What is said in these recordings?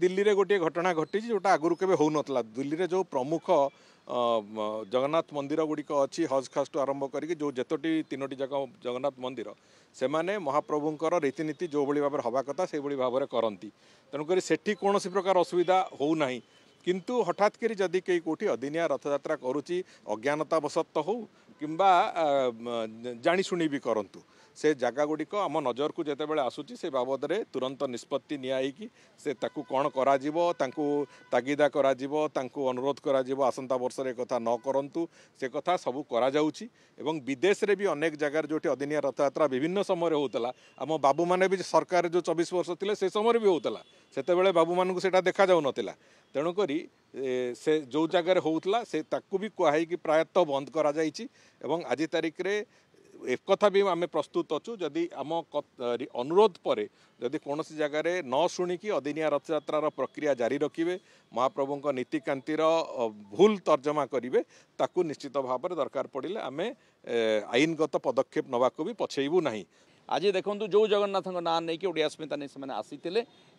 दिल्ली रे गोटे घटना घटी जोटा आगुरी केबे हो नतला। दिल्ली रे जो प्रमुख जगन्नाथ मंदिर गुड़िक अच्छी हज खास आरंभ करके जो जतोटी तीनोटी जगह जगन्नाथ मंदिर से माने महाप्रभुंकर रीतिनीति जो भाई भाव हवा कथा से भाव में करती। तेणुक से कौन प्रकार असुविधा हो ना, किंतु हठात करी जदि कई कोठी अदिनिया रथयात्रा करुच्ची अज्ञानतावशत हो किंबा जाशुणी भी करंतु से जगह गुड़िक आम नजर को जिते बड़े आसूची से बाबद में तुरंत निष्पत्ति नियाई से ताकू कौन करा तागिदा करा अनुरोध करा आसंता वर्ष रे कथा न करंतु से कथा सबू करा जाउची। एवं विदेश रे भी अनेक जगार जो अदिनिया रथयात्रा विभिन्न समय होता आम बाबू माने भी सरकार जो 24 वर्ष थे से समय भी होता से बाबू मानू से देखा जाऊ नथिला। तेणुकरी से जो जगार होता से ताकू भी कहुई कि प्रायतः बंद करा जाइछि। एवं आज तारिख रे एक कथा भी आम प्रस्तुत अच्छु जदि आम अनुरोध पर जदि कौन सी जगार न शुणिकी अदिनिया रथयात्रार प्रक्रिया जारी रखिए महाप्रभु नीतिकांतिर भूल तर्जमा करेंगे ताकू निश्चित भाव में दरकार पड़े आम आईनगत पदक्षेप नवाक भी पछेबू ना। आज देखो जो जगन्नाथ ना नहीं कि ओडिया अस्मिता नहीं से आसी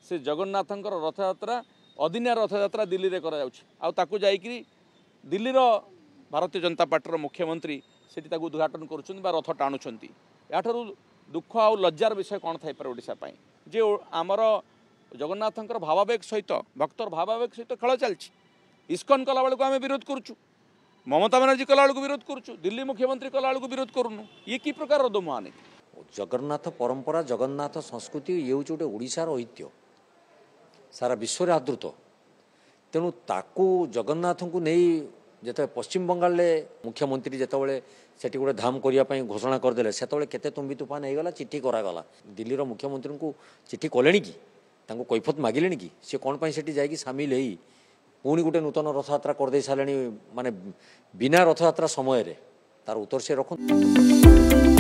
से जगन्नाथ रथयात्रा अदिनिया रथयात्रा दिल्ली में कराऊँ जाकि दिल्लीर भारतीय जनता पार्टी मुख्यमंत्री से उद्घाटन कर रथ टाणुंट याठू दुख आ लज्जार विषय कौन थी ओडिशा जे आमर जगन्नाथ भावावेग सहित भक्तर भावावेग सहित खेल चलती। इस्कन कला बेलू आम विरोध करुचु, ममता बानार्जी कला बेलू विरोध करुचु, दिल्ली मुख्यमंत्री कला बेलू विरोध करूनु। ये कि प्रकार दोमुहानी जगन्नाथ परंपरा जगन्नाथ संस्कृति ये हूँ गोटे ओडिशार ऐतिह्य सारा विश्व आदृत। तेणु ताकू जगन्नाथ को नहीं जिते पश्चिम बंगाल मुख्यमंत्री जितेबाला से गोटे धाम करने घोषणा करदे से केते तुम्बी तूफान होगला चिट्ठी करागला दिल्लीर मुख्यमंत्री को चिट्ठी कले कि कैफत मागिले कि सी कौन से जाकि सामिल हो पुणी गोटे नूतन रथयात्रा करदे सारे माने बिना रथयात्रा समय तार उत्तर से रखु।